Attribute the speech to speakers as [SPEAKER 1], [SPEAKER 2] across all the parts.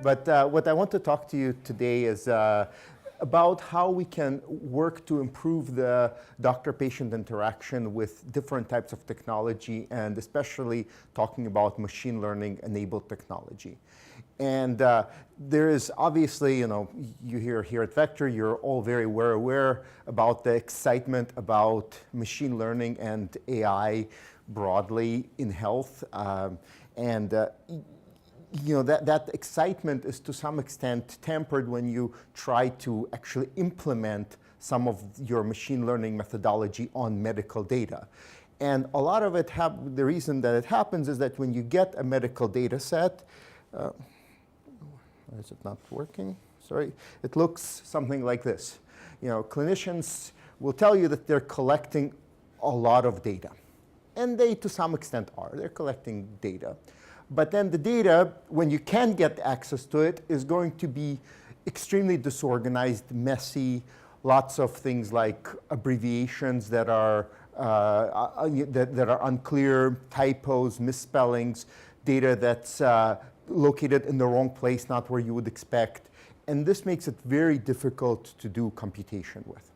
[SPEAKER 1] But what I want to talk to you today is about how we can work to improve the doctor-patient interaction with different types of technology, and especially talking about machine learning-enabled technology. And there is obviously, you here at Vector, you're all very well aware about the excitement about machine learning and AI broadly in health. That excitement is to some extent tempered when you try to actually implement some of your machine learning methodology on medical data. And a lot of it, the reason that it happens is that when you get a medical data set, is it not working? Sorry. It looks something like this. Clinicians will tell you that they're collecting a lot of data. And they, to some extent, are. They're collecting data. But then the data, when you can get access to it, is going to be extremely disorganized, messy, lots of things like abbreviations that are unclear, typos, misspellings, data that's located in the wrong place, not where you would expect. And this makes it very difficult to do computation with.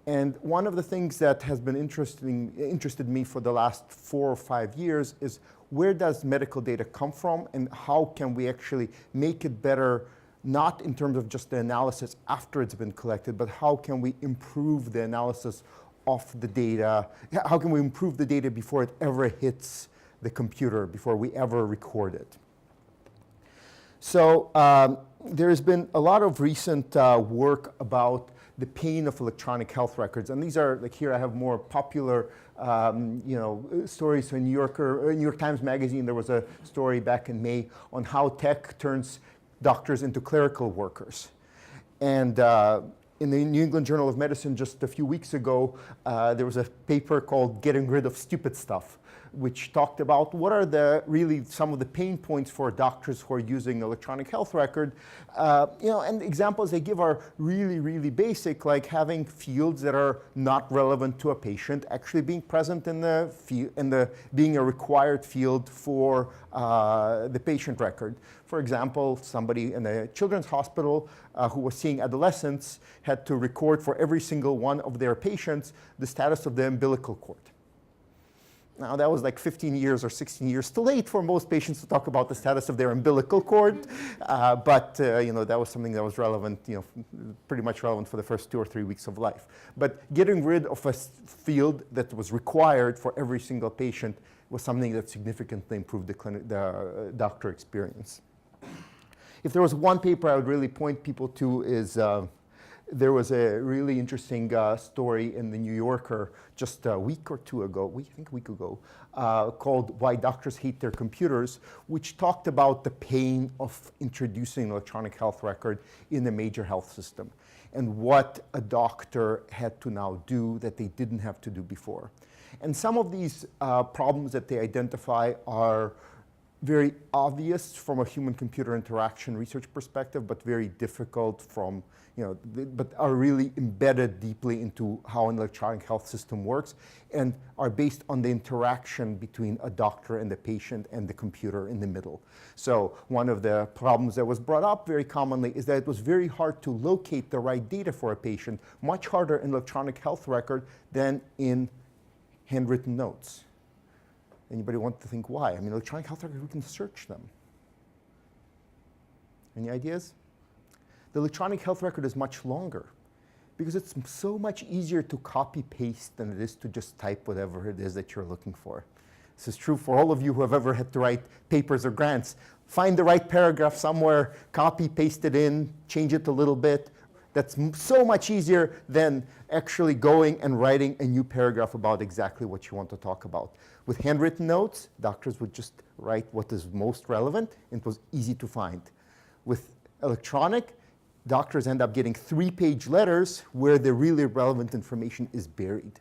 [SPEAKER 1] And one of the things that has been interested me for the last 4 or 5 years is where does medical data come from and how can we actually make it better, not in terms of just the analysis after it's been collected, but how can we improve the analysis of the data? How can we improve the data before it ever hits the computer, before we ever record it? So there's been a lot of recent work about the pain of electronic health records. And these are, like here I have more popular stories. So in New York Times Magazine, there was a story back in May on how tech turns doctors into clerical workers. And in the New England Journal of Medicine just a few weeks ago, there was a paper called Getting Rid of Stupid Stuff, which talked about what are really some of the pain points for doctors who are using electronic health record. And the examples they give are really, really basic, like having fields that are not relevant to a patient actually being present in being a required field for the patient record. For example, somebody in a children's hospital who was seeing adolescents had to record for every single one of their patients the status of the umbilical cord. Now, that was like 15 years or 16 years too late for most patients to talk about the status of their umbilical cord. But that was something that was relevant, pretty much relevant for the first 2 or 3 weeks of life. But getting rid of a field that was required for every single patient was something that significantly improved the doctor experience. If there was one paper I would really point people to is there was a really interesting story in the New Yorker just a week or two ago, I think a week ago, called Why Doctors Hate Their Computers, which talked about the pain of introducing electronic health record in a major health system and what a doctor had to now do that they didn't have to do before. And some of these problems that they identify are very obvious from a human-computer interaction research perspective, but very difficult from, but are really embedded deeply into how an electronic health system works and are based on the interaction between a doctor and the patient and the computer in the middle. So one of the problems that was brought up very commonly is that it was very hard to locate the right data for a patient, much harder in electronic health record than in handwritten notes. Anybody want to think why? I mean, electronic health records, we can search them. Any ideas? The electronic health record is much longer because it's so much easier to copy-paste than it is to just type whatever it is that you're looking for. This is true for all of you who have ever had to write papers or grants. Find the right paragraph somewhere, copy-paste it in, change it a little bit. That's so much easier than actually going and writing a new paragraph about exactly what you want to talk about. With handwritten notes, doctors would just write what is most relevant, and it was easy to find. With electronic, doctors end up getting 3-page letters where the really relevant information is buried.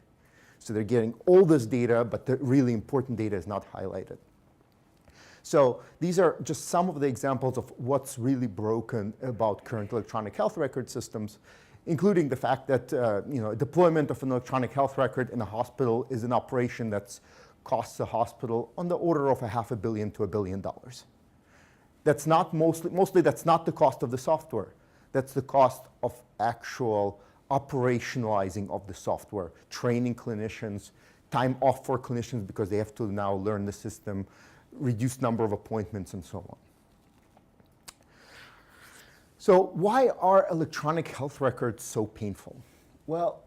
[SPEAKER 1] So they're getting all this data, but the really important data is not highlighted. So these are just some of the examples of what's really broken about current electronic health record systems, including the fact that deployment of an electronic health record in a hospital is an operation that costs the hospital on the order of $500 million to $1 billion. That's not mostly that's not the cost of the software. That's the cost of actual operationalizing of the software, training clinicians, time off for clinicians because they have to now learn the system, reduced number of appointments, and so on. So why are electronic health records so painful? Well,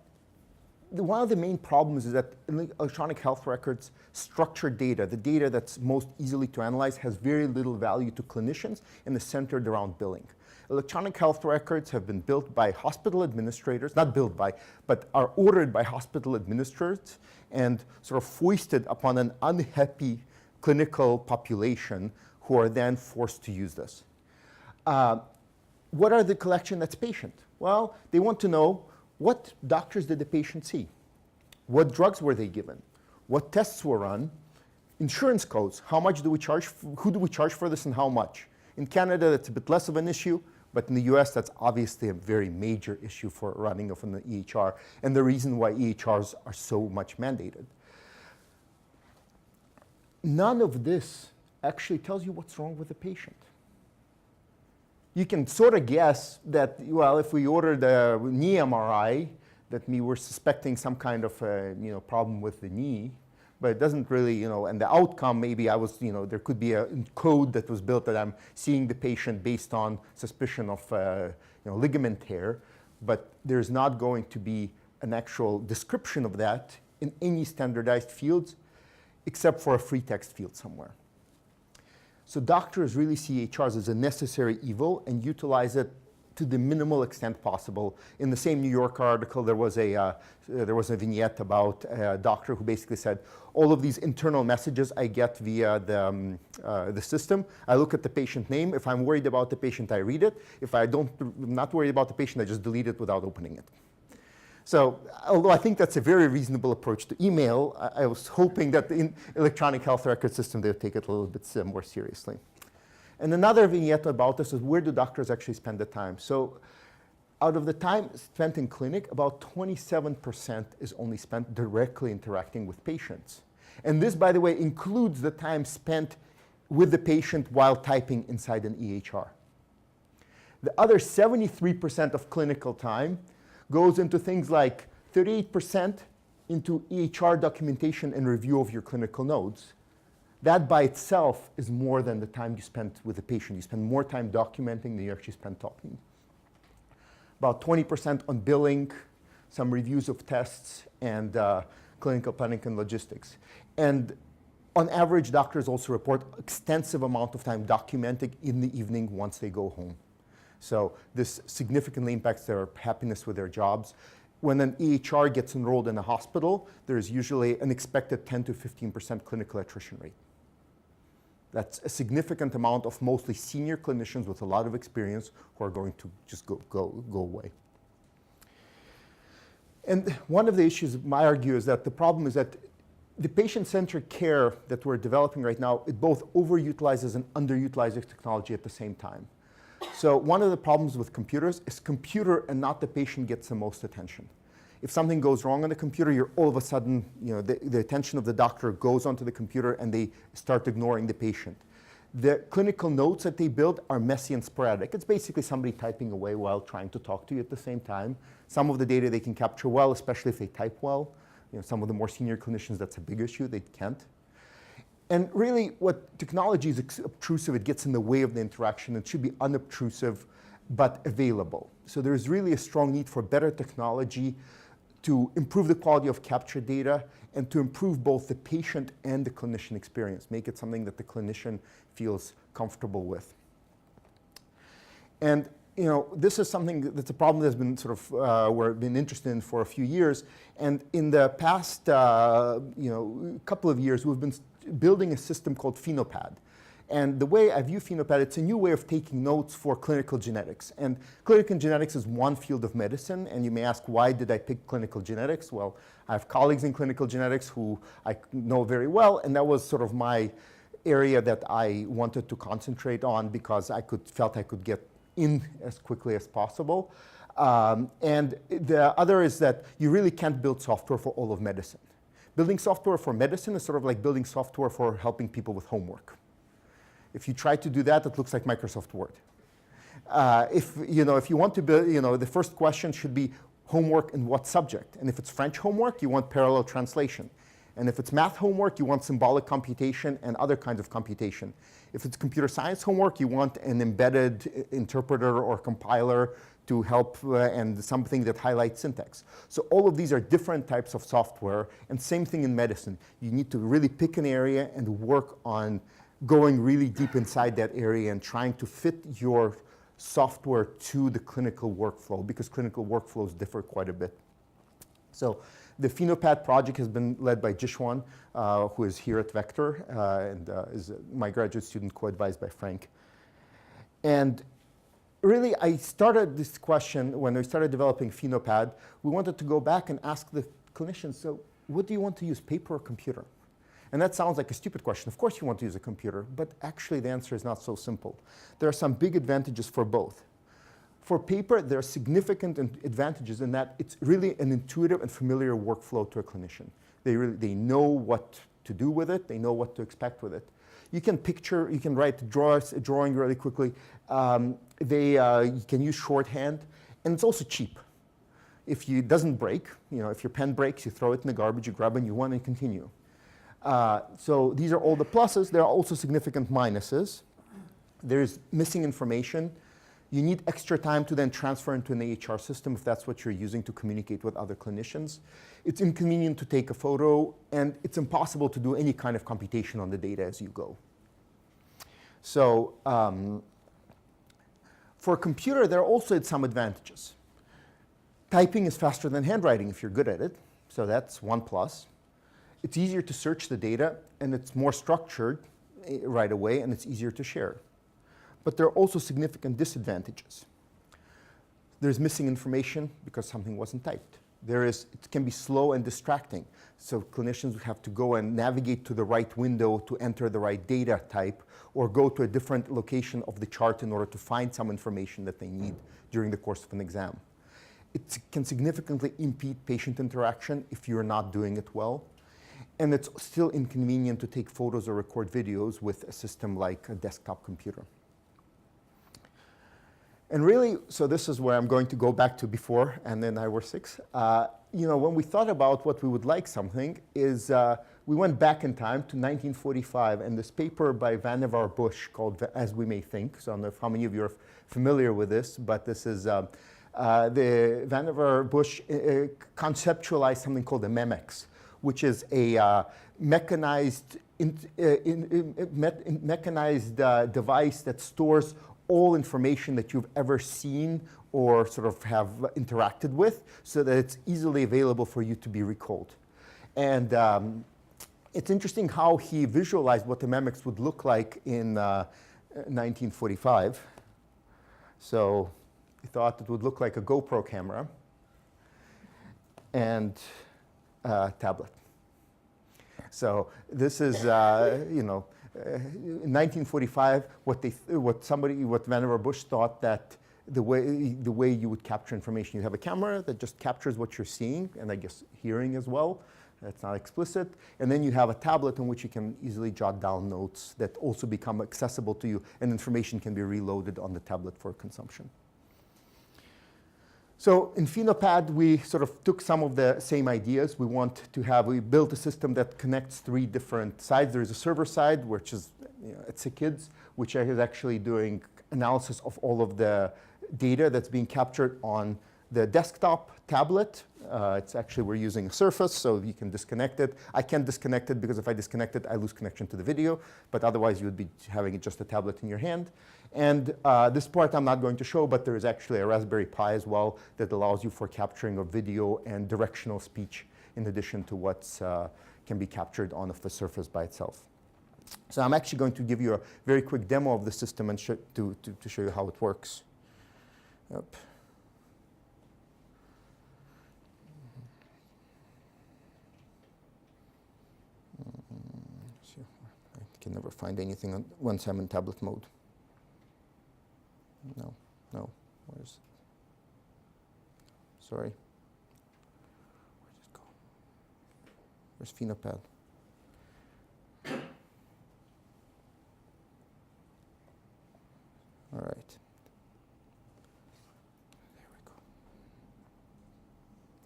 [SPEAKER 1] one of the main problems is that electronic health records structured data, the data that's most easily to analyze, has very little value to clinicians and is centered around billing. Electronic health records have been built by hospital administrators, not built by, but are ordered by hospital administrators and sort of foisted upon an unhappy clinical population who are then forced to use this. What are the collection that's patient? Well, they want to know what doctors did the patient see? What drugs were they given? What tests were run? Insurance codes, how much do we charge? Who do we charge for this and how much? In Canada, that's a bit less of an issue, but in the US, that's obviously a very major issue for running of an EHR, and the reason why EHRs are so much mandated. None of this actually tells you what's wrong with the patient. You can sort of guess that, well, if we ordered a knee MRI, that we were suspecting some kind of problem with the knee, but it doesn't really, and the outcome, maybe I was, there could be a code that was built that I'm seeing the patient based on suspicion of, ligament tear, but there's not going to be an actual description of that in any standardized fields, except for a free text field somewhere. So doctors really see EHRs as a necessary evil and utilize it to the minimal extent possible. In the same New Yorker article, there was a vignette about a doctor who basically said, all of these internal messages I get via the system, I look at the patient name. If I'm worried about the patient, I read it. If I'm not worried about the patient, I just delete it without opening it. So, although I think that's a very reasonable approach to email, I was hoping that in electronic health record system, they would take it a little bit more seriously. And another vignette about this is where do doctors actually spend the time? So, out of the time spent in clinic, about 27% is only spent directly interacting with patients. And this, by the way, includes the time spent with the patient while typing inside an EHR. The other 73% of clinical time goes into things like 38% into EHR documentation and review of your clinical notes. That by itself is more than the time you spent with the patient. You spend more time documenting than you actually spend talking. About 20% on billing, some reviews of tests, and clinical planning and logistics. And on average, doctors also report extensive amount of time documenting in the evening once they go home. So this significantly impacts their happiness with their jobs. When an EHR gets enrolled in a hospital, there's usually an expected 10 to 15% clinical attrition rate. That's a significant amount of mostly senior clinicians with a lot of experience who are going to just go away. And one of the issues I argue is that the problem is that the patient-centered care that we're developing right now, it both overutilizes and underutilizes technology at the same time. So one of the problems with computers is computer and not the patient gets the most attention. If something goes wrong on the computer, you're all of a sudden, the attention of the doctor goes onto the computer and they start ignoring the patient. The clinical notes that they build are messy and sporadic. It's basically somebody typing away while trying to talk to you at the same time. Some of the data they can capture well, especially if they type well. Some of the more senior clinicians, that's a big issue, they can't. And really, what technology is obtrusive, it gets in the way of the interaction. It should be unobtrusive, but available. So there's really a strong need for better technology to improve the quality of captured data and to improve both the patient and the clinician experience, make it something that the clinician feels comfortable with. And this is something that's a problem that's been sort of, we've been interested in for a few years. And in the past, couple of years, we've been building a system called Phenopad. And the way I view Phenopad, it's a new way of taking notes for clinical genetics. And clinical genetics is one field of medicine. And you may ask, why did I pick clinical genetics? Well, I have colleagues in clinical genetics who I know very well. And that was sort of my area that I wanted to concentrate on because I felt I could get in as quickly as possible. And the other is that you really can't build software for all of medicine. Building software for medicine is sort of like building software for helping people with homework. If you try to do that, it looks like Microsoft Word. If you want to build, the first question should be homework in what subject? And if it's French homework, you want parallel translation. And if it's math homework, you want symbolic computation and other kinds of computation. If it's computer science homework, you want an embedded interpreter or compiler to help and something that highlights syntax. So all of these are different types of software, and same thing in medicine. You need to really pick an area and work on going really deep inside that area and trying to fit your software to the clinical workflow, because clinical workflows differ quite a bit. So the PhenoPad project has been led by Jishwan, who is here at Vector, and is my graduate student co-advised by Frank. And really, I started this question when we started developing PhenoPad. We wanted to go back and ask the clinicians, so what do you want to use, paper or computer? And that sounds like a stupid question. Of course you want to use a computer, but actually the answer is not so simple. There are some big advantages for both. For paper, there are significant advantages in that it's really an intuitive and familiar workflow to a clinician. They know what to do with it. They know what to expect with it. You can draw a drawing really quickly. You can use shorthand, and it's also cheap. If it doesn't break, if your pen breaks, you throw it in the garbage, you grab a new one and continue. So these are all the pluses. There are also significant minuses. There's missing information. You need extra time to then transfer into an AHR system if that's what you're using to communicate with other clinicians. It's inconvenient to take a photo, and it's impossible to do any kind of computation on the data as you go. So for a computer, there are also some advantages. Typing is faster than handwriting if you're good at it, so that's one plus. It's easier to search the data, and it's more structured right away, and it's easier to share. But there are also significant disadvantages. There's missing information because something wasn't typed. It can be slow and distracting. So clinicians have to go and navigate to the right window to enter the right data type, or go to a different location of the chart in order to find some information that they need during the course of an exam. It can significantly impede patient interaction if you're not doing it well. And it's still inconvenient to take photos or record videos with a system like a desktop computer. And really, so this is where I'm going to go back to before, and then I were 6. When we thought about what we would like something is we went back in time to 1945, and this paper by Vannevar Bush called As We May Think. So I don't know how many of you are familiar with this, but this is the Vannevar Bush conceptualized something called a MEMEX, which is a mechanized device that stores all information that you've ever seen or sort of have interacted with, so that it's easily available for you to be recalled. And it's interesting how he visualized what the MEMEX would look like in 1945. So he thought it would look like a GoPro camera and a tablet. So this is, in 1945, what Vannevar Bush thought that the way you would capture information, you have a camera that just captures what you're seeing, and I guess hearing as well. That's not explicit. And then you have a tablet in which you can easily jot down notes that also become accessible to you, and information can be reloaded on the tablet for consumption. So in PhenoPad, we sort of took some of the same ideas. We built a system that connects 3 different sides. There's a server side, which is it's a kids, which is actually doing analysis of all of the data that's being captured on the desktop tablet. It's actually, we're using a Surface, so you can disconnect it. I can't disconnect it because if I disconnect it, I lose connection to the video. But otherwise, you would be having just a tablet in your hand. And this part I'm not going to show, but there is actually a Raspberry Pi as well that allows you for capturing of video and directional speech in addition to what can be captured on the Surface by itself. So I'm actually going to give you a very quick demo of the system and to show you how it works. Yep. I can never find anything once I'm in tablet mode. No, where's it? Sorry. Where'd it go? Where's PhenoPad?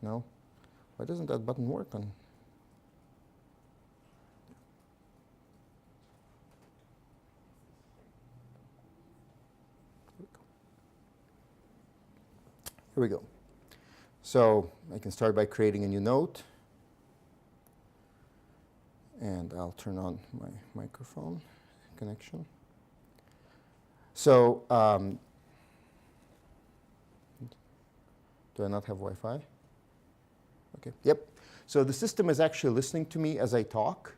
[SPEAKER 1] No? Why doesn't that button work on? Here we go. So I can start by creating a new note. And I'll turn on my microphone connection. So do I not have Wi-Fi? Okay, yep. So the system is actually listening to me as I talk.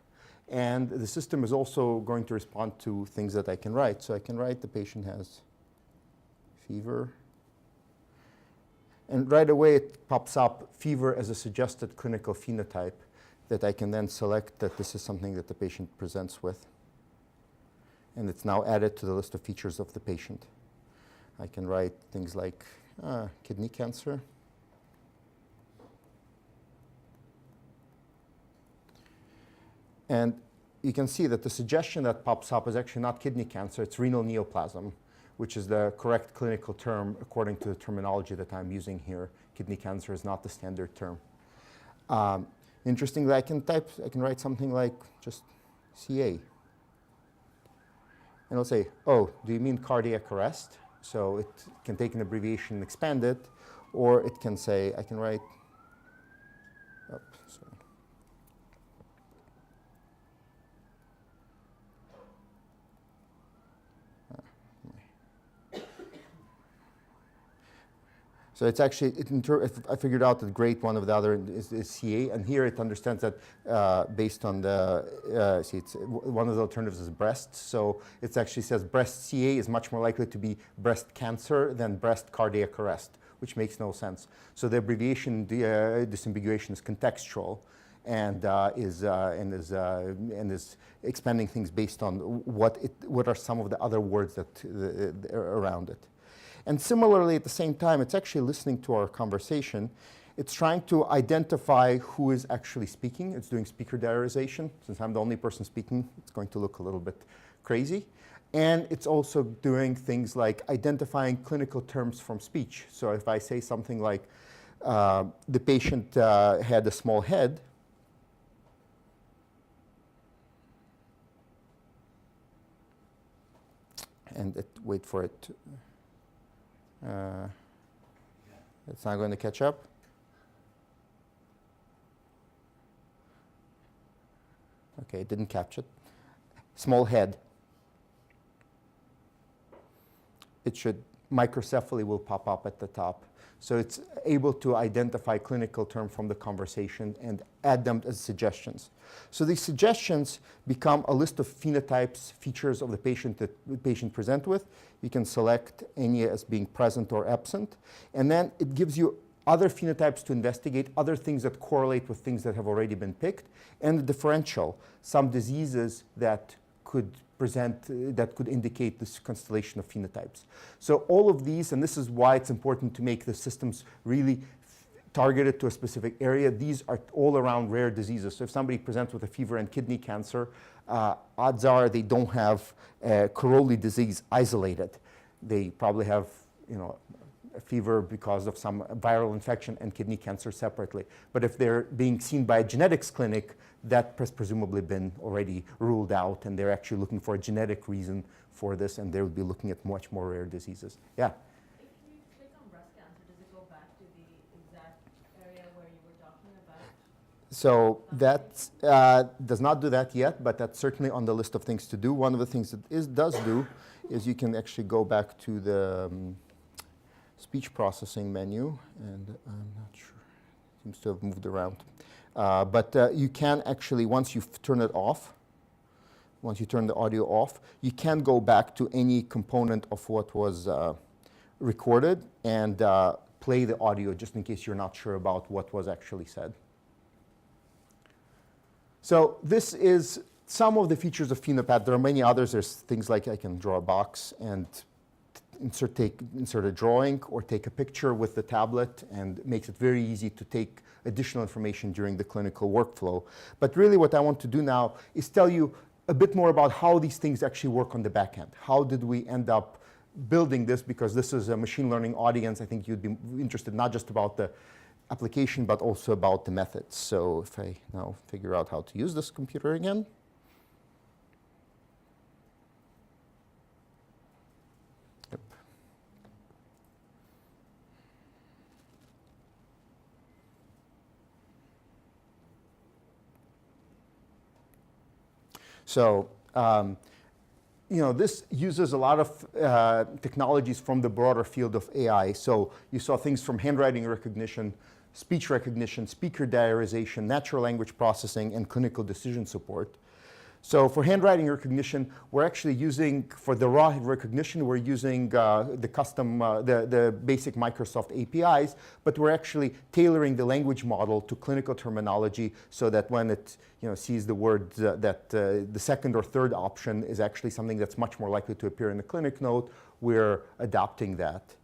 [SPEAKER 1] And the system is also going to respond to things that I can write. So I can write the patient has fever. And right away it pops up fever as a suggested clinical phenotype that I can then select that this is something that the patient presents with. And it's now added to the list of features of the patient. I can write things like kidney cancer. And you can see that the suggestion that pops up is actually not kidney cancer, it's renal neoplasm, which is the correct clinical term according to the terminology that I'm using here. Kidney cancer is not the standard term. Interestingly, I can write something like just CA. And it'll say, oh, do you mean cardiac arrest? So it can take an abbreviation and expand it, or it can say, I can write, oh, sorry. So it's actually, I figured out that grade one of the other is CA, and here it understands that based on the, see, it's, one of the alternatives is breast, so it actually says breast CA is much more likely to be breast cancer than breast cardiac arrest, which makes no sense. So the abbreviation disambiguation is contextual and is expanding things based on what are some of the other words that are around it. And similarly, at the same time, it's actually listening to our conversation. It's trying to identify who is actually speaking. It's doing speaker diarization. Since I'm the only person speaking, it's going to look a little bit crazy. And it's also doing things like identifying clinical terms from speech. So if I say something like, the patient had a small head, and wait for it to, it's not going to catch up. Okay, it didn't catch it. Small head. It should, microcephaly will pop up at the top. So it's able to identify clinical term from the conversation and add them as suggestions. So these suggestions become a list of phenotypes, features of the patient that the patient present with. You can select any as being present or absent. And then it gives you other phenotypes to investigate, other things that correlate with things that have already been picked, and the differential, some diseases that could present, that could indicate this constellation of phenotypes. So all of these, and this is why it's important to make the systems really targeted to a specific area. These are all around rare diseases. So if somebody presents with a fever and kidney cancer, odds are they don't have Caroli disease isolated. They probably have, a fever because of some viral infection and kidney cancer separately. But if they're being seen by a genetics clinic, that has presumably been already ruled out, and they're actually looking for a genetic reason for this, and they would be looking at much more rare diseases. Yeah?
[SPEAKER 2] If you click on breast cancer, does it go back to the exact area where you were talking about?
[SPEAKER 1] So that does not do that yet, but that's certainly on the list of things to do. One of the things that does do is you can actually go back to the speech processing menu, and I'm not sure, it seems to have moved around. But you can actually, once you turn it off, once you turn the audio off, you can go back to any component of what was recorded and play the audio just in case you're not sure about what was actually said. So this is some of the features of Phenopath. There are many others. There's things like I can draw a box and insert a drawing or take a picture with the tablet, and it makes it very easy to take additional information during the clinical workflow. But really what I want to do now is tell you a bit more about how these things actually work on the back end. How did we end up building this? Because this is a machine learning audience. I think you'd be interested not just about the application, but also about the methods. So if I now figure out how to use this computer again. Yep. So, this uses a lot of technologies from the broader field of AI. So you saw things from handwriting recognition, speech recognition, speaker diarization, natural language processing, and clinical decision support. So for handwriting recognition, we're actually using, for the raw recognition, we're using the custom, the basic Microsoft APIs, but we're actually tailoring the language model to clinical terminology so that when it sees the word that the second or third option is actually something that's much more likely to appear in the clinic note, we're adapting that.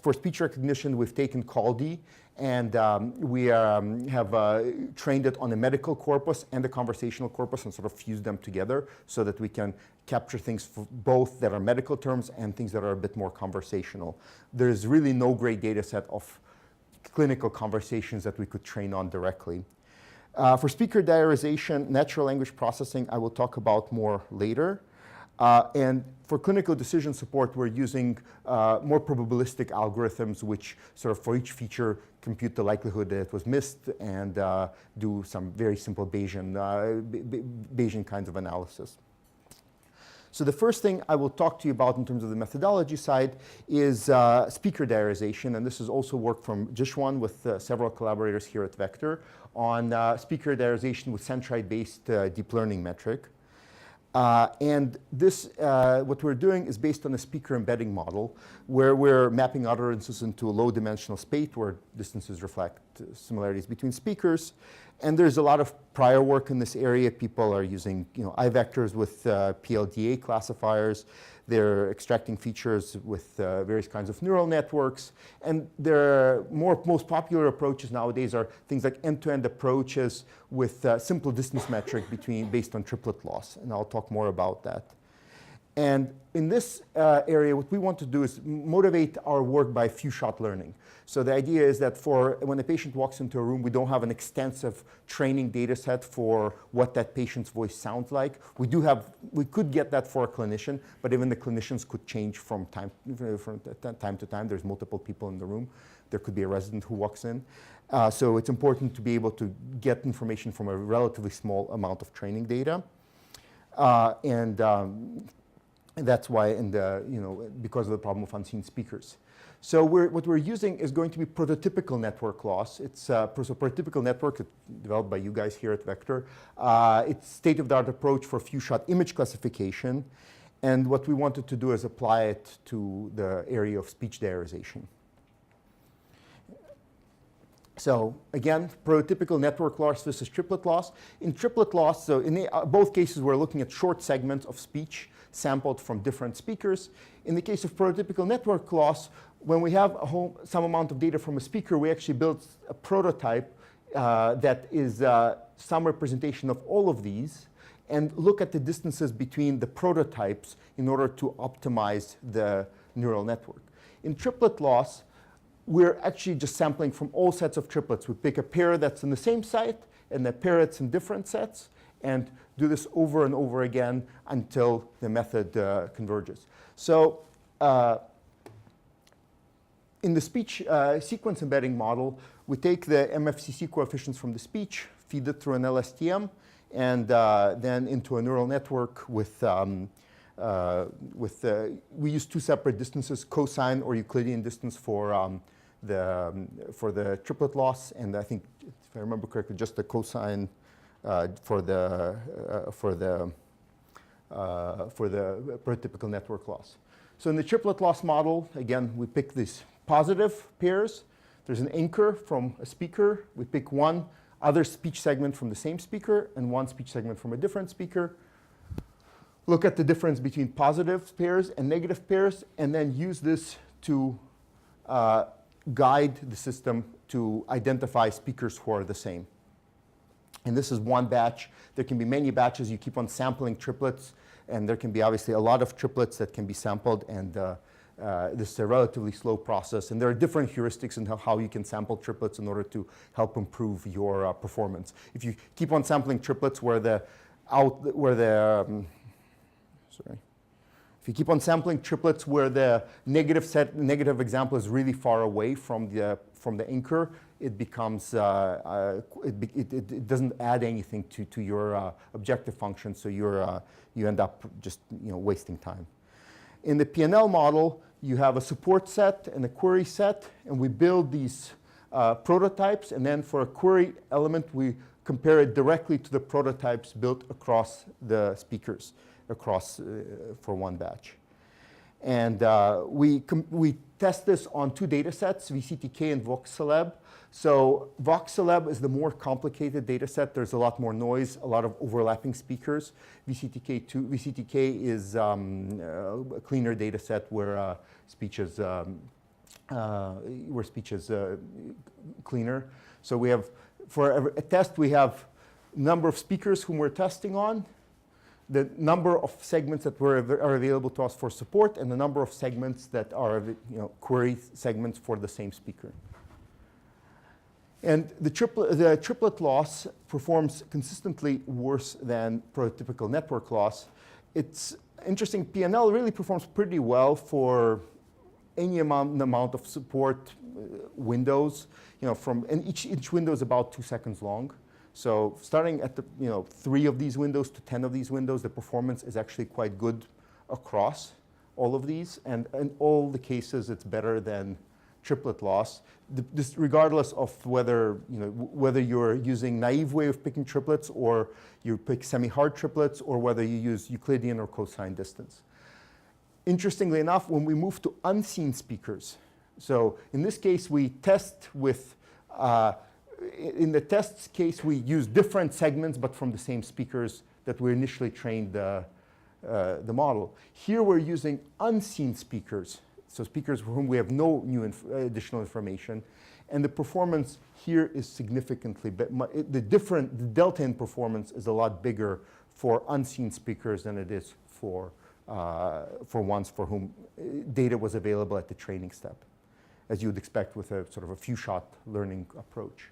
[SPEAKER 1] For speech recognition, we've taken Caldi, and we have trained it on a medical corpus and a conversational corpus and sort of fused them together so that we can capture things for both that are medical terms and things that are a bit more conversational. There's really no great data set of clinical conversations that we could train on directly. For speaker diarization, natural language processing, I will talk about more later. And for clinical decision support, we're using more probabilistic algorithms, which sort of for each feature compute the likelihood that it was missed and do some very simple Bayesian kinds of analysis. So the first thing I will talk to you about in terms of the methodology side is speaker diarization. And this is also work from Jishwan with several collaborators here at Vector on speaker diarization with centroid-based deep learning metric. And this, what we're doing is based on a speaker embedding model where we're mapping utterances into a low dimensional space where distances reflect similarities between speakers. And there's a lot of prior work in this area. People are using I-vectors with PLDA classifiers. They're extracting features with various kinds of neural networks. And their most popular approaches nowadays are things like end-to-end approaches with simple distance metric based on triplet loss. And I'll talk more about that. And in this area, what we want to do is motivate our work by few-shot learning. So the idea is that when a patient walks into a room, we don't have an extensive training data set for what that patient's voice sounds like. We could get that for a clinician, but even the clinicians could change from time to time. There's multiple people in the room. There could be a resident who walks in. So it's important to be able to get information from a relatively small amount of training data. And that's why, because of the problem of unseen speakers. So what we're using is going to be prototypical network loss. It's a prototypical network developed by you guys here at Vector. It's state-of-the-art approach for few-shot image classification. And what we wanted to do is apply it to the area of speech diarization. So again, prototypical network loss versus triplet loss. In triplet loss, so in both cases, we're looking at short segments of speech sampled from different speakers. In the case of prototypical network loss, when we have some amount of data from a speaker, we actually build a prototype that is some representation of all of these and look at the distances between the prototypes in order to optimize the neural network. In triplet loss, we're actually just sampling from all sets of triplets. We pick a pair that's in the same site and a pair that's in different sets and do this over and over again until the method converges. So in the speech sequence embedding model, we take the MFCC coefficients from the speech, feed it through an LSTM, and then into a neural network we use two separate distances, cosine or Euclidean distance for the triplet loss, and I think, if I remember correctly, just the cosine for the prototypical network loss. So in the triplet loss model, again, we pick these positive pairs. There's an anchor from a speaker. We pick one other speech segment from the same speaker and one speech segment from a different speaker. Look at the difference between positive pairs and negative pairs, and then use this to guide the system to identify speakers who are the same. And this is one batch. There can be many batches. You keep on sampling triplets, and there can be obviously a lot of triplets that can be sampled and this is a relatively slow process, and there are different heuristics in how you can sample triplets in order to help improve your performance. If you keep on sampling triplets where if you keep on sampling triplets where the negative example is really far away from the anchor, it becomes it doesn't add anything to your objective function, so you end up just wasting time. In the PNL model, you have a support set and a query set, and we build these prototypes, and then for a query element, we compare it directly to the prototypes built across the speakers, for one batch. And we test this on two data sets, VCTK and Voxelab. So Voxelab is the more complicated data set. There's a lot more noise, a lot of overlapping speakers. VCTK is a cleaner data set where speech is cleaner. So we have, for a test, we have number of speakers whom we're testing on, the number of segments that are available to us for support, and the number of segments that are query segments for the same speaker. And the triplet loss performs consistently worse than prototypical network loss. It's interesting, PNL really performs pretty well for any amount of support windows. And each window is about 2 seconds long. So starting at the 3 of these windows to 10 of these windows, the performance is actually quite good across all of these. And in all the cases, it's better than triplet loss. This regardless of whether you're using naive way of picking triplets, or you pick semi-hard triplets, or whether you use Euclidean or cosine distance. Interestingly enough, when we move to unseen speakers, so in this case we test with in the tests case, we use different segments, but from the same speakers that we initially trained the model. Here we're using unseen speakers, so speakers for whom we have no new additional information, and the performance here is significantly the delta in performance is a lot bigger for unseen speakers than it is for ones for whom data was available at the training step, as you would expect with a sort of a few-shot learning approach.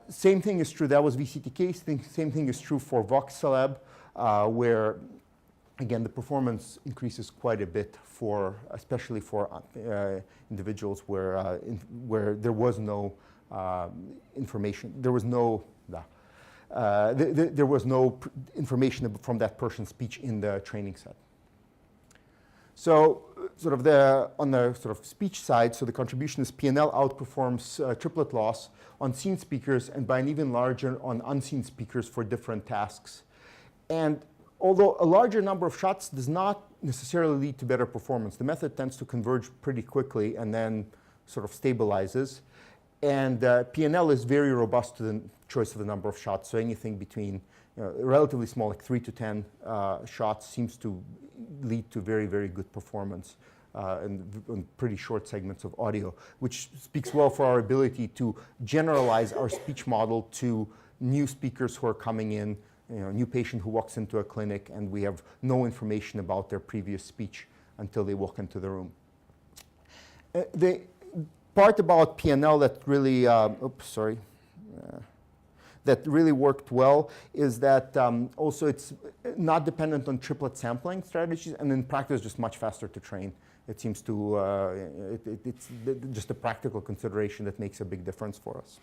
[SPEAKER 1] Same thing is true, that was VCTK, same thing is true for Voxelab, where, again, the performance increases quite a bit especially for individuals where there was no information, there was no information from that person's speech in the training set. So on the sort of speech side, so the contribution is PNL outperforms triplet loss on seen speakers, and by an even larger on unseen speakers for different tasks. And although a larger number of shots does not necessarily lead to better performance, the method tends to converge pretty quickly and then sort of stabilizes. And PNL is very robust to the choice of the number of shots, so anything between relatively small, like 3 to 10 shots, seems to lead to very, very good performance in pretty short segments of audio, which speaks well for our ability to generalize our speech model to new speakers who are coming in, a new patient who walks into a clinic, and we have no information about their previous speech until they walk into the room. The part about PNL that really, that really worked well is that also it's not dependent on triplet sampling strategies, and in practice just much faster to train. It seems to, it's just a practical consideration that makes a big difference for us.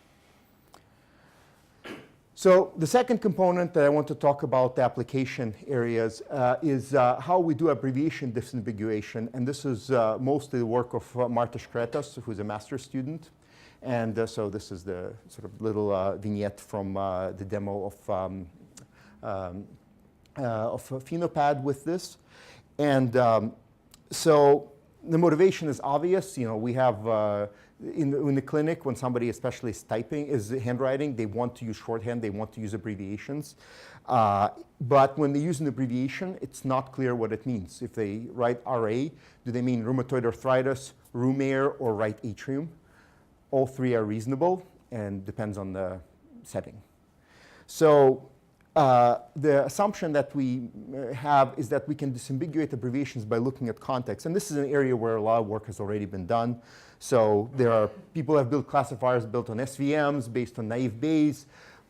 [SPEAKER 1] So the second component that I want to talk about, the application areas, is how we do abbreviation disambiguation. And this is mostly the work of Marta Škretas, who's a master's student. And so this is the sort of little vignette from the demo of Phenopad with this. And so the motivation is obvious. We have in the clinic, when somebody especially is handwriting, they want to use shorthand, they want to use abbreviations. But when they use an abbreviation, it's not clear what it means. If they write RA, do they mean rheumatoid arthritis, room air, or right atrium? All three are reasonable and depends on the setting. So the assumption that we have is that we can disambiguate abbreviations by looking at context. And this is an area where a lot of work has already been done. So there are people who have built classifiers built on SVMs based on naive Bayes.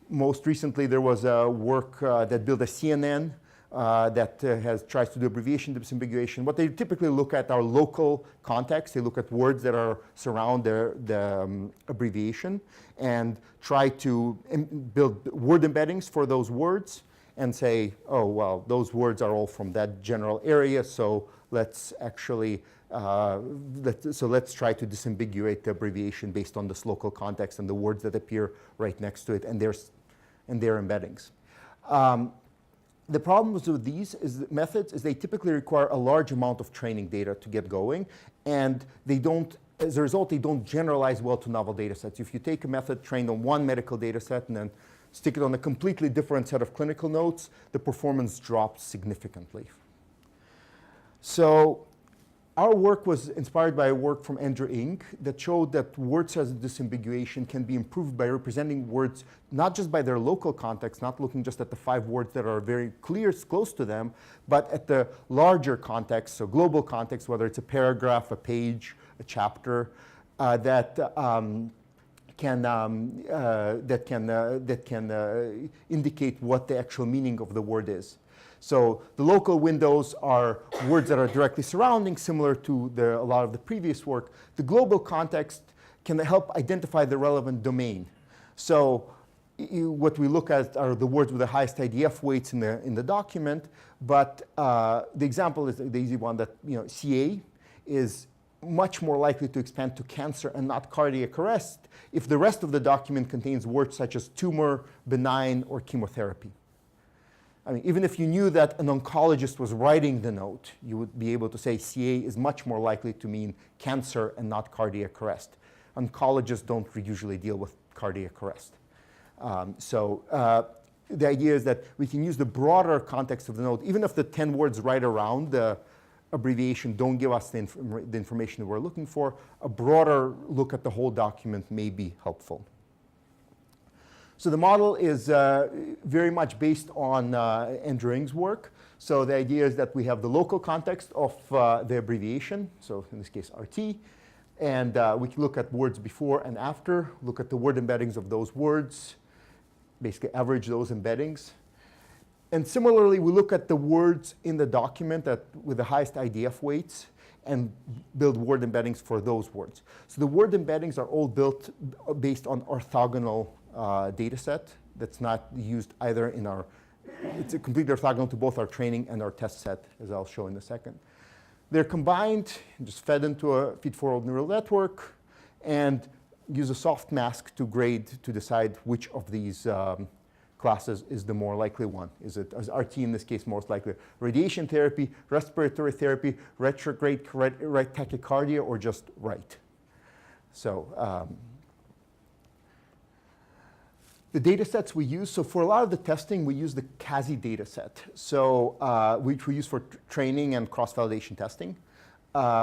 [SPEAKER 1] Most recently, there was a work that built a CNN that tries to do abbreviation disambiguation. What they typically look at are local context. They look at words that surround the abbreviation and try to build word embeddings for those words and say, oh, well, those words are all from that general area, so let's actually let's try to disambiguate the abbreviation based on this local context and the words that appear right next to it and their embeddings. The problems with these methods is they typically require a large amount of training data to get going, and as a result, they don't generalize well to novel data sets. If you take a method trained on one medical data set and then stick it on a completely different set of clinical notes, the performance drops significantly. So our work was inspired by a work from Andrew Ng that showed that word size disambiguation can be improved by representing words not just by their local context, not looking just at the 5 words that are very clear, close to them, but at the larger context, so global context, whether it's a paragraph, a page, a chapter, that can indicate what the actual meaning of the word is. So the local windows are words that are directly surrounding, similar to a lot of the previous work. The global context can help identify the relevant domain. So what we look at are the words with the highest IDF weights in the document. But the example is the easy one that CA is much more likely to expand to cancer and not cardiac arrest if the rest of the document contains words such as tumor, benign, or chemotherapy. I mean, even if you knew that an oncologist was writing the note, you would be able to say CA is much more likely to mean cancer and not cardiac arrest. Oncologists don't usually deal with cardiac arrest. The idea is that we can use the broader context of the note, even if the 10 words right around the abbreviation don't give us the information that we're looking for, a broader look at the whole document may be helpful. So the model is very much based on Andrew Ng's work. So the idea is that we have the local context of the abbreviation, so in this case RT, and we can look at words before and after, look at the word embeddings of those words, basically average those embeddings. And similarly, we look at the words in the document with the highest IDF weights and build word embeddings for those words. So the word embeddings are all built based on orthogonal data set that's not used either in it's a completely orthogonal to both our training and our test set, as I'll show in a second. They're combined, just fed into a feed-forward neural network, and use a soft mask to grade to decide which of these classes is the more likely one. Is RT in this case most likely radiation therapy, respiratory therapy, retrograde right tachycardia, or just right? So the data sets we use, so for a lot of the testing, we use the CASI data set, which we use for training and cross-validation testing,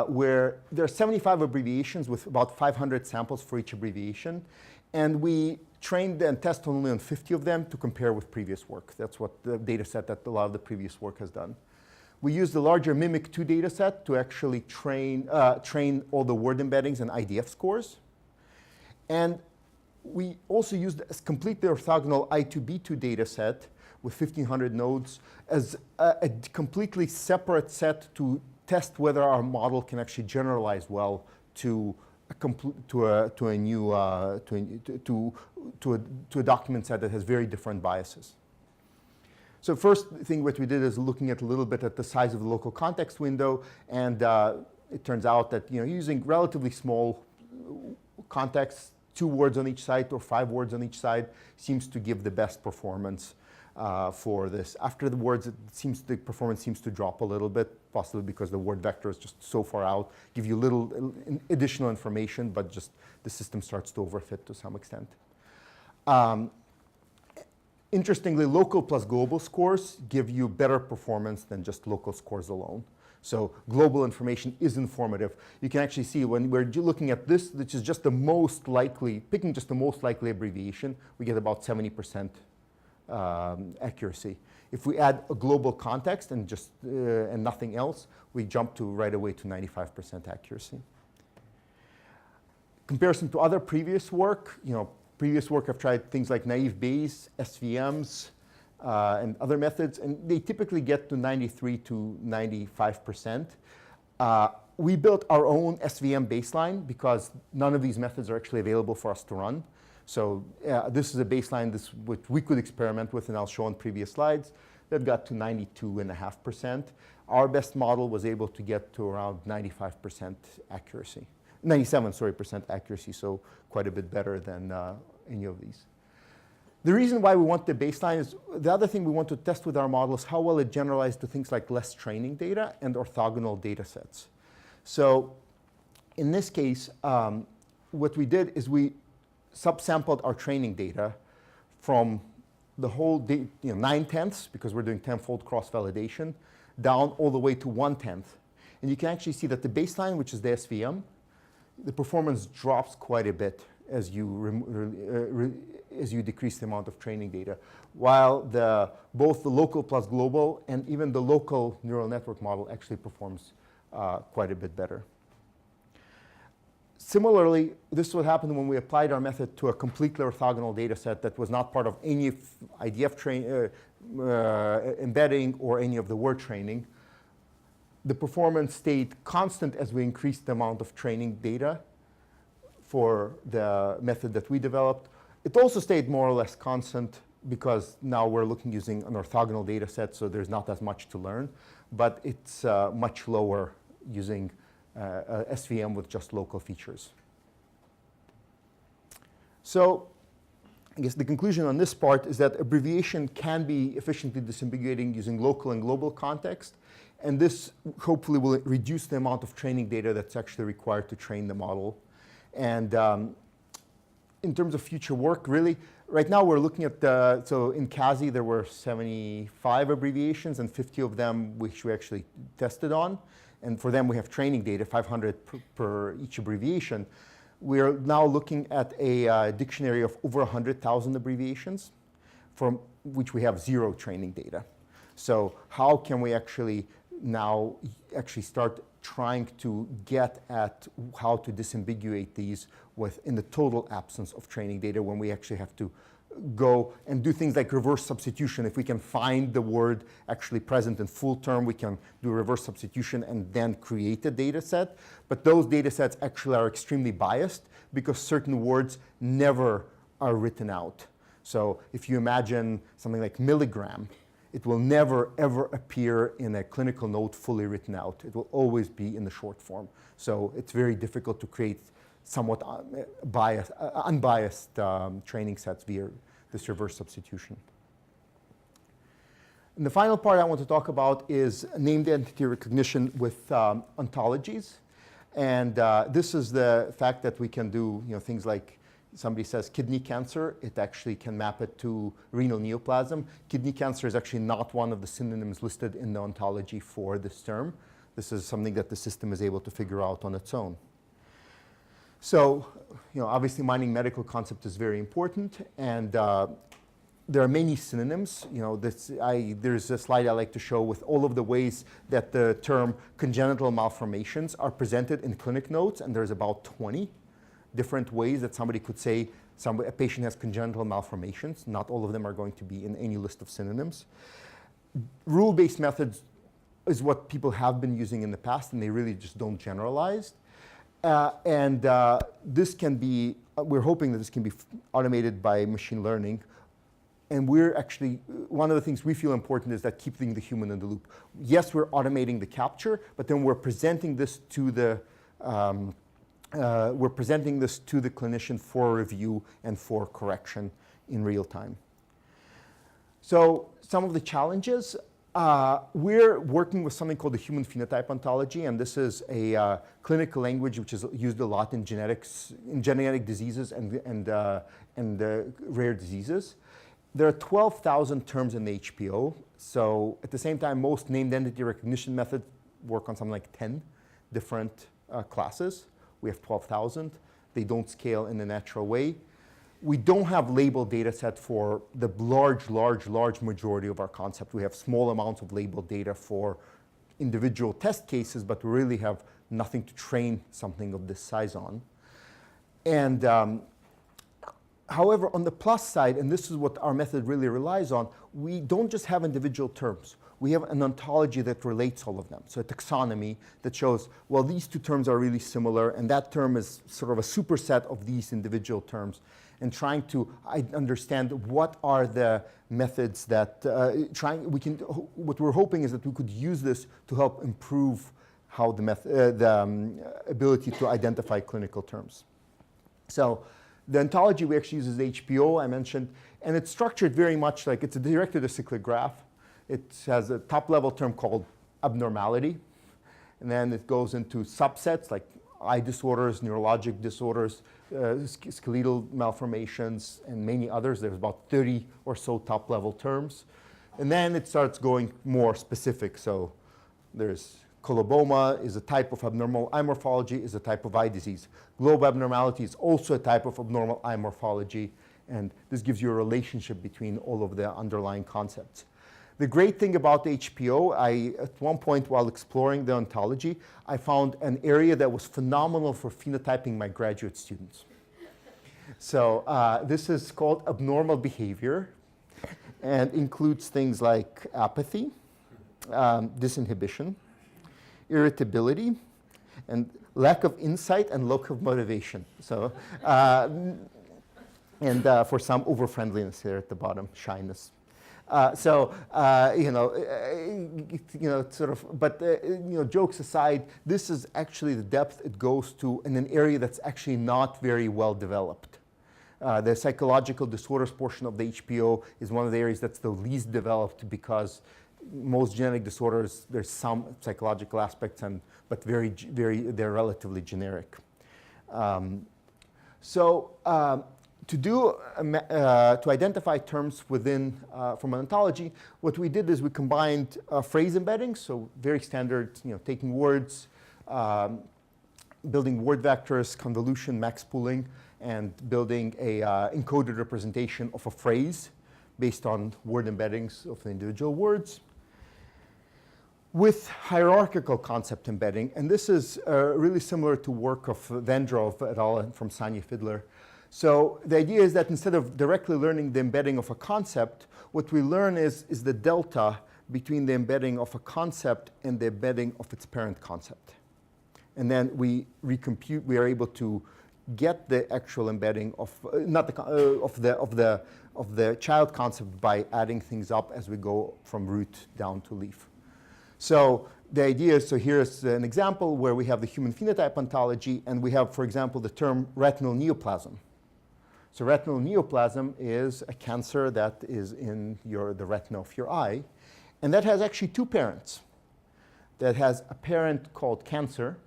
[SPEAKER 1] where there are 75 abbreviations with about 500 samples for each abbreviation. And we trained and test only on 50 of them to compare with previous work. That's what the data set that a lot of the previous work has done. We use the larger MIMIC2 data set to actually train all the word embeddings and IDF scores. And we also used a completely orthogonal I2B2 data set with 1,500 nodes as a completely separate set to test whether our model can actually generalize well to a document set that has very different biases. So first thing what we did is looking at a little bit at the size of the local context window, and it turns out that using relatively small context, 2 words on each side or 5 words on each side seems to give the best performance for this. After the words, the performance seems to drop a little bit, possibly because the word vector is just so far out, give you little additional information, but just the system starts to overfit to some extent. Interestingly, local plus global scores give you better performance than just local scores alone. So global information is informative. You can actually see when we're looking at this, which is just the most likely, picking just the most likely abbreviation, we get about 70% accuracy. If we add a global context and just and nothing else, we jump to right away to 95% accuracy. Comparison to other previous work, previous work I've tried things like naive Bayes, SVMs, and other methods, and they typically get to 93 to 95%. We built our own SVM baseline because none of these methods are actually available for us to run. So this is a baseline which we could experiment with, and I'll show on previous slides, that got to 92.5%. Our best model was able to get to around 95% accuracy. 97% accuracy, so quite a bit better than any of these. The reason why we want the baseline is, the other thing we want to test with our model is how well it generalized to things like less training data and orthogonal data sets. So in this case, what we did is we subsampled our training data from the whole 9/10, because we're doing 10-fold cross-validation, down all the way to 1/10. And you can actually see that the baseline, which is the SVM, the performance drops quite a bit as you decrease the amount of training data, while both the local plus global and even the local neural network model actually performs quite a bit better. Similarly, this is what happened when we applied our method to a completely orthogonal data set that was not part of any IDF embedding or any of the word training. The performance stayed constant as we increased the amount of training data for the method that we developed. It also stayed more or less constant because now we're using an orthogonal data set, so there's not as much to learn, but it's much lower using SVM with just local features. So I guess the conclusion on this part is that abbreviation can be efficiently disambiguating using local and global context, and this hopefully will reduce the amount of training data that's actually required to train the model. And in terms of future work, really, right now we're looking at so in CASI there were 75 abbreviations and 50 of them which we actually tested on. And for them we have training data, 500 per each abbreviation. We're now looking at a dictionary of over 100,000 abbreviations from which we have 0 training data. So how can we actually now start trying to get at how to disambiguate these in the total absence of training data, when we actually have to go and do things like reverse substitution. If we can find the word actually present in full term, we can do reverse substitution and then create a data set. But those data sets actually are extremely biased because certain words never are written out. So if you imagine something like milligram, it will never ever appear in a clinical note fully written out. It will always be in the short form. So it's very difficult to create somewhat unbiased training sets via this reverse substitution. And the final part I want to talk about is named entity recognition with ontologies. And this is the fact that we can do things like, somebody says kidney cancer, it actually can map it to renal neoplasm. Kidney cancer is actually not one of the synonyms listed in the ontology for this term. This is something that the system is able to figure out on its own. So, obviously mining medical concept is very important, and there are many synonyms. There's a slide I like to show with all of the ways that the term congenital malformations are presented in clinic notes, and there's about 20 different ways that somebody could say a patient has congenital malformations. Not all of them are going to be in any list of synonyms. Rule-based methods is what people have been using in the past, and they really just don't generalize. This can be, we're hoping that this can be automated by machine learning. And we're actually, one of the things we feel important is that keeping the human in the loop. Yes, we're automating the capture, but then we're presenting this to the clinician for review and for correction in real time. So some of the challenges, we're working with something called the human phenotype ontology, and this is a clinical language which is used a lot in genetics, in genetic diseases and rare diseases. There are 12,000 terms in the HPO. So at the same time, most named entity recognition methods work on something like 10 different classes. We have 12,000. They don't scale in a natural way. We don't have labeled data set for the large majority of our concept. We have small amounts of labeled data for individual test cases, but we really have nothing to train something of this size on. And however, on the plus side, and this is what our method really relies on, we don't just have individual terms. We have an ontology that relates all of them. So a taxonomy that shows, well, these two terms are really similar, and that term is sort of a superset of these individual terms, and trying to understand what are the methods that what we're hoping is that we could use this to help improve how the ability to identify clinical terms. So the ontology we actually use is HPO, I mentioned, and it's structured very much like it's a directed acyclic graph. It has a top-level term called abnormality, and then it goes into subsets like eye disorders, neurologic disorders, skeletal malformations, and many others. There's about 30 or so top-level terms. And then it starts going more specific. So there's coloboma is a type of abnormal eye morphology, is a type of eye disease. Globe abnormality is also a type of abnormal eye morphology, and this gives you a relationship between all of the underlying concepts. The great thing about HPO, at one point while exploring the ontology, I found an area that was phenomenal for phenotyping my graduate students. So this is called abnormal behavior and includes things like apathy, disinhibition, irritability, and lack of insight and lack of motivation. So, for some over-friendliness here at the bottom, shyness. Jokes aside, this is actually the depth it goes to in an area that's actually not very well developed. The psychological disorders portion of the HPO is one of the areas that's the least developed because most genetic disorders, there's some psychological aspects, but they're relatively generic. To identify terms within from an ontology, what we did is we combined phrase embeddings, so very standard, taking words, building word vectors, convolution, max pooling, and building a encoded representation of a phrase based on word embeddings of the individual words, with hierarchical concept embedding. And this is really similar to work of Vendrov et al. From Sanya Fidler. So the idea is that instead of directly learning the embedding of a concept, what we learn is the delta between the embedding of a concept and the embedding of its parent concept. And then we recompute, we are able to get the actual embedding of, of the child concept by adding things up as we go from root down to leaf. So the idea is, so here's an example where we have the human phenotype ontology, and we have, for example, the term retinal neoplasm. So retinal neoplasm is a cancer that is in the retina of your eye, and that has actually two parents. That has a parent called cancer,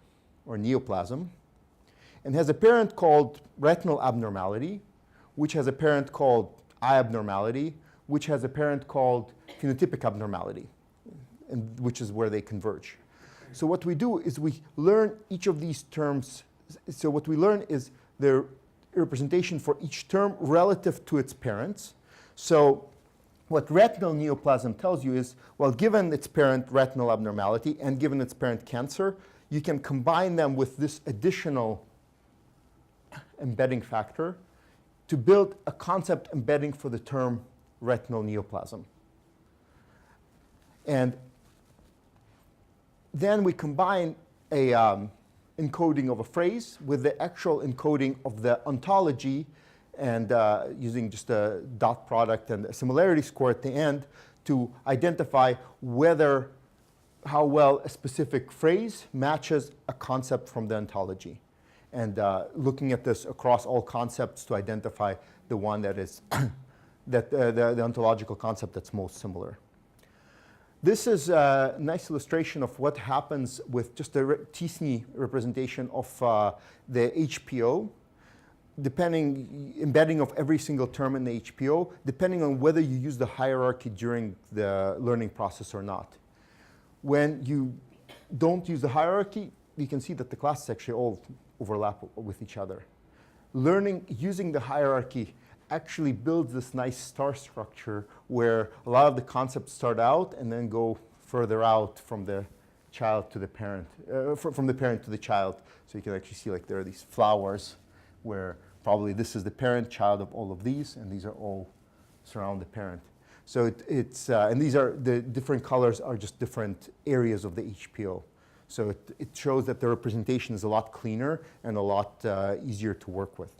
[SPEAKER 1] or neoplasm, and has a parent called retinal abnormality, which has a parent called eye abnormality, which has a parent called phenotypic abnormality, and which is where they converge. So what we do is we learn each of these terms. So what we learn is their representation for each term relative to its parents. So what retinal neoplasm tells you is, well, given its parent retinal abnormality and given its parent cancer, you can combine them with this additional embedding factor to build a concept embedding for the term retinal neoplasm. And then we combine a encoding of a phrase with the actual encoding of the ontology, and using just a dot product and a similarity score at the end to identify how well a specific phrase matches a concept from the ontology. And looking at this across all concepts to identify the one that is the ontological concept that's most similar. This is a nice illustration of what happens with just a t-SNE representation of the HPO, embedding of every single term in the HPO, depending on whether you use the hierarchy during the learning process or not. When you don't use the hierarchy, you can see that the classes actually all overlap with each other. Using the hierarchy actually builds this nice star structure where a lot of the concepts start out and then go further out from the child to the parent, from the parent to the child. So you can actually see like there are these flowers where probably this is the parent child of all of these, and these are all surround the parent. So and these are, the different colors are just different areas of the HPO. So it shows that the representation is a lot cleaner and a lot easier to work with.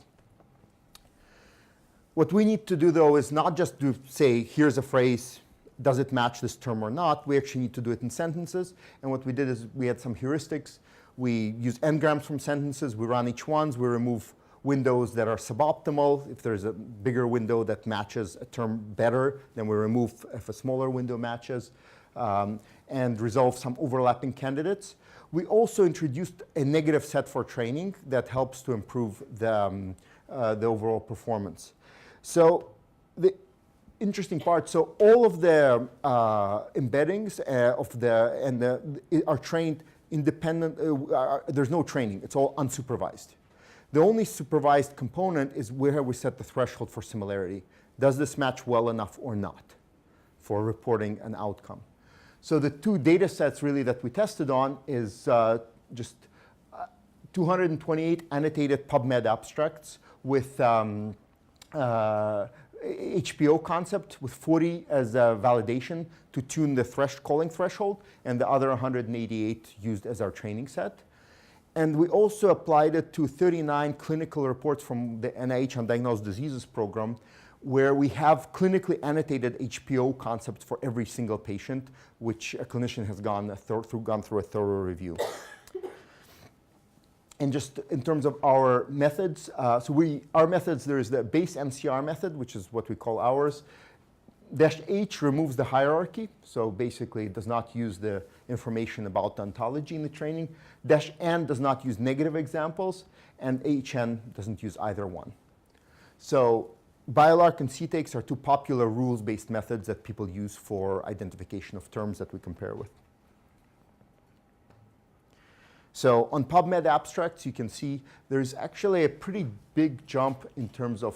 [SPEAKER 1] What we need to do, though, is not just to say, here's a phrase, does it match this term or not? We actually need to do it in sentences. And what we did is we had some heuristics. We use n-grams from sentences. We run each one. We remove windows that are suboptimal. If there's a bigger window that matches a term better, then we remove if a smaller window matches, and resolve some overlapping candidates. We also introduced a negative set for training that helps to improve the overall performance. So the interesting part, so all of the embeddings are trained independent, there's no training, it's all unsupervised. The only supervised component is where we set the threshold for similarity. Does this match well enough or not for reporting an outcome? So the two data sets really that we tested on is just 228 annotated PubMed abstracts with HPO concept with 40 as a validation to tune the calling threshold, and the other 188 used as our training set. And we also applied it to 39 clinical reports from the NIH Undiagnosed Diseases program, where we have clinically annotated HPO concepts for every single patient, which a clinician has gone through a thorough review. And just in terms of our methods, our methods, there is the base MCR method, which is what we call ours. -H removes the hierarchy, so basically it does not use the information about the ontology in the training. -N does not use negative examples, and HN doesn't use either one. So BioLark and CTAKES are two popular rules-based methods that people use for identification of terms that we compare with. So on PubMed abstracts, you can see there's actually a pretty big jump in terms of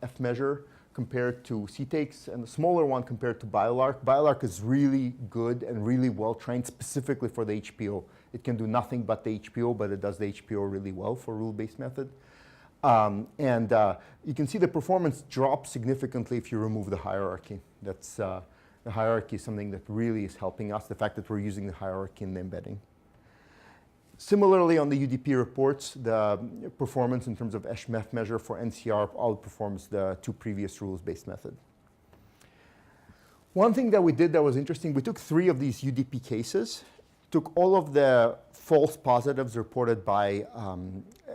[SPEAKER 1] F measure compared to CTAKES, and a smaller one compared to BioLark. BioLark is really good and really well trained specifically for the HPO. It can do nothing but the HPO, but it does the HPO really well for rule-based method. You can see the performance drops significantly if you remove the hierarchy. That's, the hierarchy is something that really is helping us, the fact that we're using the hierarchy in the embedding. Similarly, on the UDP reports, the performance in terms of F measure for NCR outperforms the two previous rules-based method. One thing that we did that was interesting, we took 3 of these UDP cases, took all of the false positives reported by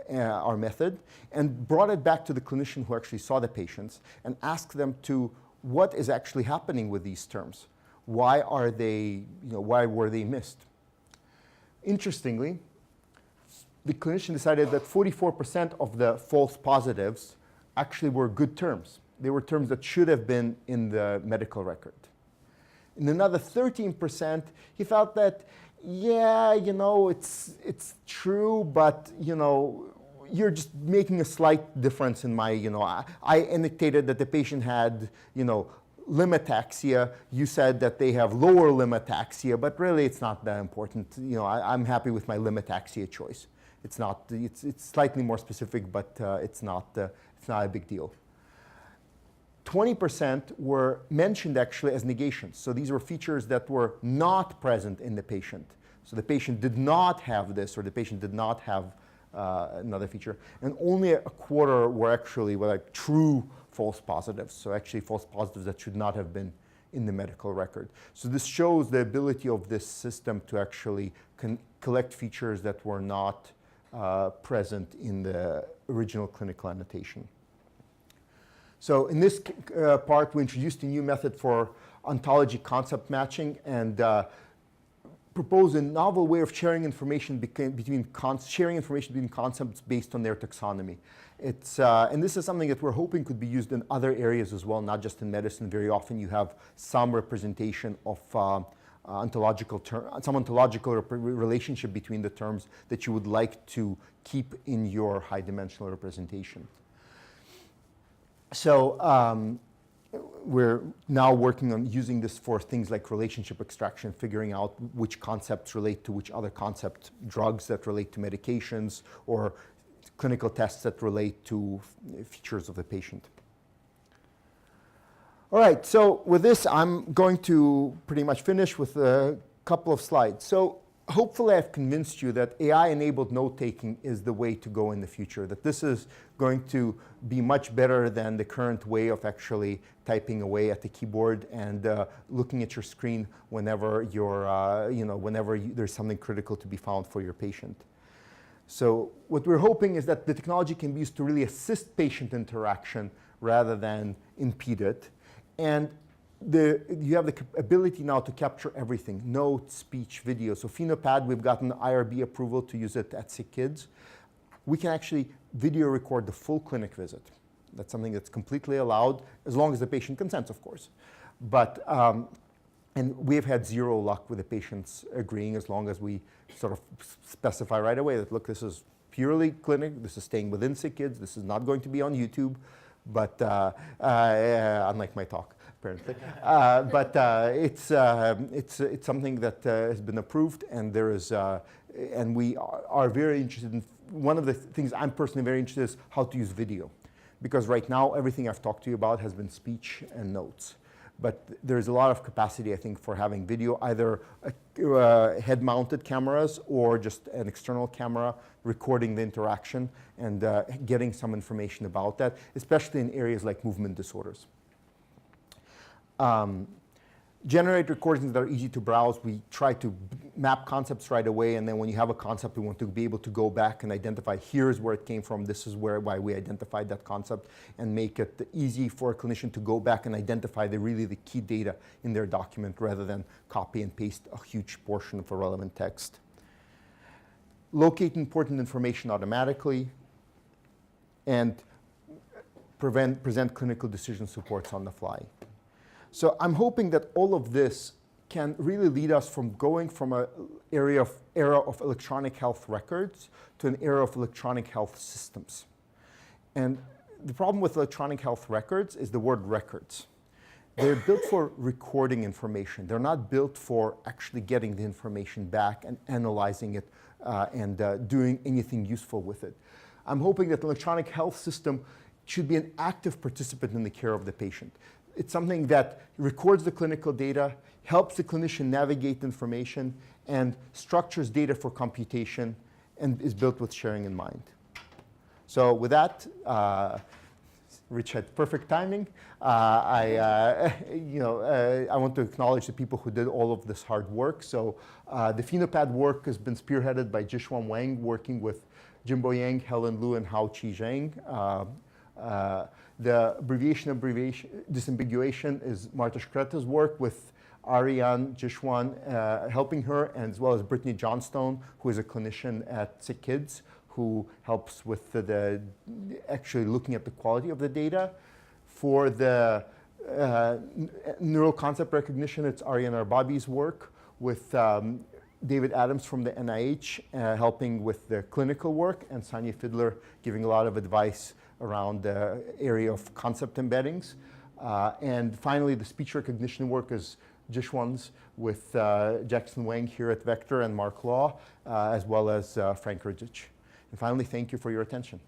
[SPEAKER 1] our method, and brought it back to the clinician who actually saw the patients and asked them to, what is actually happening with these terms? Why are they, why were they missed? Interestingly, the clinician decided that 44% of the false positives actually were good terms. They were terms that should have been in the medical record. In another 13%, he felt that, yeah, it's true, but, you're just making a slight difference in my, I annotated that the patient had, limb ataxia. You said that they have lower limb ataxia, but really it's not that important. I'm happy with my limb ataxia choice. It's not, it's slightly more specific, but it's not a big deal. 20% were mentioned actually as negations. So these were features that were not present in the patient. So the patient did not have this, or the patient did not have another feature. And only a quarter were actually like true false positives. So actually false positives that should not have been in the medical record. So this shows the ability of this system to actually collect features that were not present in the original clinical annotation. So in this part, we introduced a new method for ontology concept matching and propose a novel way of sharing information between concepts based on their taxonomy. And this is something that we're hoping could be used in other areas as well, not just in medicine. Very often you have some representation of some ontological relationship between the terms that you would like to keep in your high dimensional representation. So we're now working on using this for things like relationship extraction, figuring out which concepts relate to which other concept, drugs that relate to medications, or clinical tests that relate to features of the patient. All right, so with this, I'm going to pretty much finish with a couple of slides. So hopefully I've convinced you that AI-enabled note-taking is the way to go in the future, that this is going to be much better than the current way of actually typing away at the keyboard and looking at your screen whenever there's something critical to be found for your patient. So what we're hoping is that the technology can be used to really assist patient interaction rather than impede it. And you have the ability now to capture everything, notes, speech, video. So PhenoPad, we've gotten IRB approval to use it at Sick Kids. We can actually video record the full clinic visit. That's something that's completely allowed, as long as the patient consents, of course. But, and we've had zero luck with the patients agreeing, as long as we sort of specify right away that, look, this is purely clinic, this is staying within Sick Kids, this is not going to be on YouTube, but unlike my talk, apparently. It's something that has been approved, and there is, and we are very interested in, one of the things I'm personally very interested in is how to use video. Because right now, everything I've talked to you about has been speech and notes. But there's a lot of capacity, I think, for having video, either head-mounted cameras or just an external camera recording the interaction and getting some information about that, especially in areas like movement disorders. Generate recordings that are easy to browse. We try to map concepts right away, and then when you have a concept, we want to be able to go back and identify, here's where it came from, this is why we identified that concept, and make it easy for a clinician to go back and identify the key data in their document rather than copy and paste a huge portion of a relevant text. Locate important information automatically, and present clinical decision supports on the fly. So I'm hoping that all of this can really lead us from going from an era of electronic health records to an era of electronic health systems. And the problem with electronic health records is the word records. They're built for recording information. They're not built for actually getting the information back and analyzing it and doing anything useful with it. I'm hoping that the electronic health system should be an active participant in the care of the patient. It's something that records the clinical data, helps the clinician navigate information, and structures data for computation, and is built with sharing in mind. So with that, Rich had perfect timing. I want to acknowledge the people who did all of this hard work. So the PhenoPad work has been spearheaded by Jishuan Wang, working with Jimbo Yang, Helen Lu, and Hao Qi Zhang. The disambiguation is Marta Shkreta's work with Ariane Jishwan helping her, and as well as Brittany Johnstone, who is a clinician at Sick Kids, who helps with the actually looking at the quality of the data. For the neural concept recognition, it's Ariane Arbabi's work with David Adams from the NIH helping with the clinical work, and Sanya Fidler giving a lot of advice around the area of concept embeddings. And finally, the speech recognition work is Jishwan's with Jackson Wang here at Vector and Mark Law, as well as Frank Ridgich. And finally, thank you for your attention.